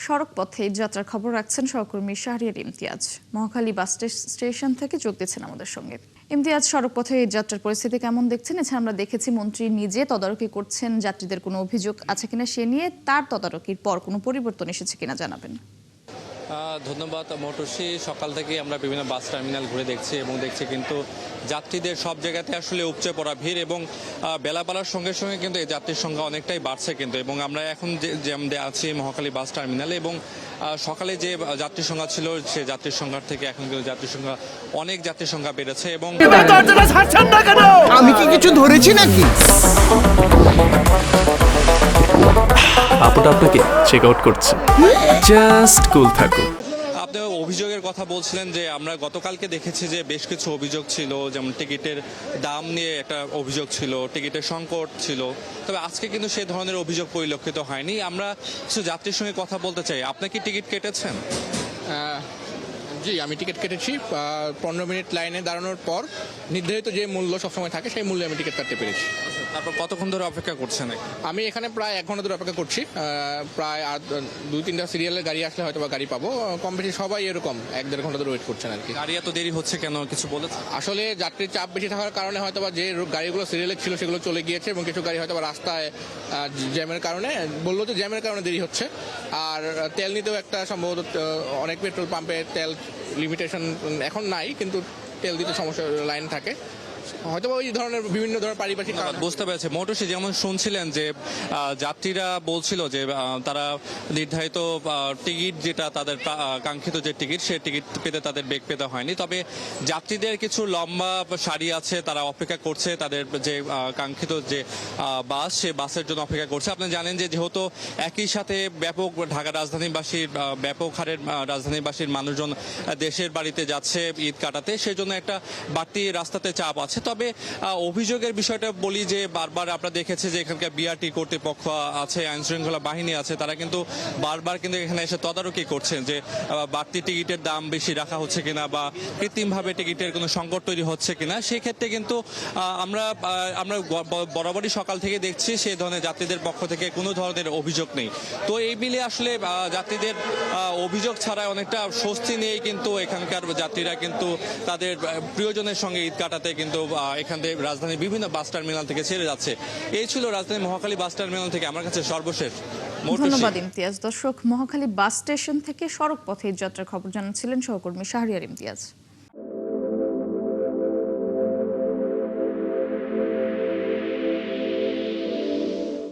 সড়ক পথে যাত্রার খবর রাখছেন সহকর্মী শাহরিয়ার ইমতিয়াজ। মহাখালী বাস স্টেশন থেকে যোগ দিচ্ছেন আমাদের সঙ্গে। ইমতিয়াজ, সড়ক পথে এই যাত্রার পরিস্থিতি কেমন দেখছেন? এছাড়া আমরা দেখেছি মন্ত্রী নিজে তদারকি করছেন, যাত্রীদের কোনো অভিযোগ আছে কিনা সে নিয়ে, তার তদারকির পর কোনো পরিবর্তন এসেছে কিনা জানাবেন। ধন্যবাদ মৌটুসী। সকাল থেকে আমরা বিভিন্ন বাস টার্মিনাল ঘুরে দেখছি এবং দেখছি কিন্তু যাত্রীদের সব জায়গাতে আসলে উপচে পড়া ভিড় এবং বেলা বাড়ার সঙ্গে সঙ্গে কিন্তু এই যাত্রীর সংখ্যা অনেকটাই বাড়ছে কিন্তু। এবং আমরা এখন যেমন আছি মহাখালী বাস টার্মিনালে এবং সকালে যে যাত্রীর সংখ্যা ছিল সে যাত্রীর সংখ্যার থেকে এখন কিন্তু যাত্রীর সংখ্যা অনেক যাত্রীর সংখ্যা বেড়েছে। এবং আমি কি কিছু ধরেছি নাকি? আপুটা আপনাকে চেক আউট করছে, জাস্ট কুল থাকুন। আপনি অভিযোগের কথা বলছিলেন যে আমরা গতকালকে দেখেছি যে বেশ কিছু অভিযোগ ছিল, যেমন টিকিটের দাম নিয়ে একটা অভিযোগ ছিল, টিকিটের সংকট ছিল, তবে আজকে কিন্তু সেই ধরনের অভিযোগ পরিলক্ষিত হয়নি। আমরা কিছু যাত্রীর সঙ্গে কথা বলতে চাই। আপনি কি টিকিট কেটেছেন? জি, আমি টিকিট কেটেছি। 15 মিনিট লাইনে দাঁড়ানোর পর নির্ধারিত যে মূল্য সবসময় থাকে সেই মূল্যে আমি টিকিট কাটতে পেরেছি। তারপর কতক্ষণ ধরে অপেক্ষা করছেন? আমি এখানে প্রায় 1 ঘন্টা ধরে অপেক্ষা করছি। প্রায় আর 2-3টা সিরিয়ালের গাড়ি আসলে হয়তো বা গাড়ি পাবো। কম বেশি সবাই এরকম 1-1.5 ঘন্টা ধরে ওয়েট করছেন আর কি। গাড়ি এত দেরি হচ্ছে কেন, কিছু বলেছে? আসলে যাত্রীর চাপ বেশি থাকার কারণে হয়তো বা যে গাড়িগুলো সিরিয়ালে ছিল সেগুলো চলে গিয়েছে এবং কিছু গাড়ি হয়তো বা রাস্তায় জ্যামের কারণে বললো যে জ্যামের কারণে দেরি হচ্ছে। আর তেল নিতেও একটা সম্ভবত অনেক পেট্রোল পাম্পে তেল লিমিটেশন এখন নাই, কিন্তু তেল দিতে সমস্যা লাইন থাকে হয়তো ওই ধরনের বিভিন্ন ধরনের পারিপার্শ্বিক। বুঝতে পেরেছি মৌটুসী, যেমন শুনছিলেন যে যাত্রীরা বলছিল যে তারা নির্ধারিত টিকিট যেটা তাদের কাঙ্ক্ষিত যে টিকিট সে টিকিট পেতে তাদের বেগ পেতে হয়নি, তবে যাত্রীদের কিছু লম্বা সারি আছে, তারা অপেক্ষা করছে তাদের যে কাঙ্ক্ষিত যে বাস সে বাসের জন্য অপেক্ষা করছে। আপনি জানেন যে যেহেতু একই সাথে ব্যাপক ঢাকা রাজধানীবাসীর ব্যাপক হারের রাজধানীবাসীর মানুষজন দেশের বাড়িতে যাচ্ছে ঈদ কাটাতে, সেই জন্য একটা বাড়তি রাস্তাতে চাপ আছে। তবে অভিযোগের বিষয়টা বলি যে বারবার আমরা দেখেছি যে এখানকার বিআরটি কর্তৃপক্ষ আছে, আইন শৃঙ্খলা বাহিনী আছে, তারা কিন্তু বারবার কিন্তু এখানে এসে তদারকি করছেন যে বাড়তি টিকিটের দাম বেশি রাখা হচ্ছে কিনা বা কৃত্রিমভাবে টিকিটের কোনো সংকট তৈরি হচ্ছে কিনা। সেই ক্ষেত্রে কিন্তু আমরা বরাবরই সকাল থেকে দেখছি সেই ধরনের যাত্রীদের পক্ষ থেকে কোনো ধরনের অভিযোগ নেই। তো এই মিলে আসলে যাত্রীদের অভিযোগ ছাড়া অনেকটা স্বস্তি নিয়েই কিন্তু এখানকার যাত্রীরা কিন্তু তাদের প্রিয়জনের সঙ্গে ঈদ কাটাতে কিন্তু এখান থেকে রাজধানীর বিভিন্ন বাস টার্মিনাল থেকে ছেড়ে যাচ্ছে। এই ছিল রাজধানী মহাখালী বাস টার্মিনাল থেকে আমার কাছে সর্বশেষ। ধন্যবাদ ইমতিয়াজ। দর্শক, মহাখালী বাস স্টেশন থেকে সড়ক পথে যাত্রার খবর জানাচ্ছিলেন সহকর্মী শাহরিয়ার ইমতিয়াজ।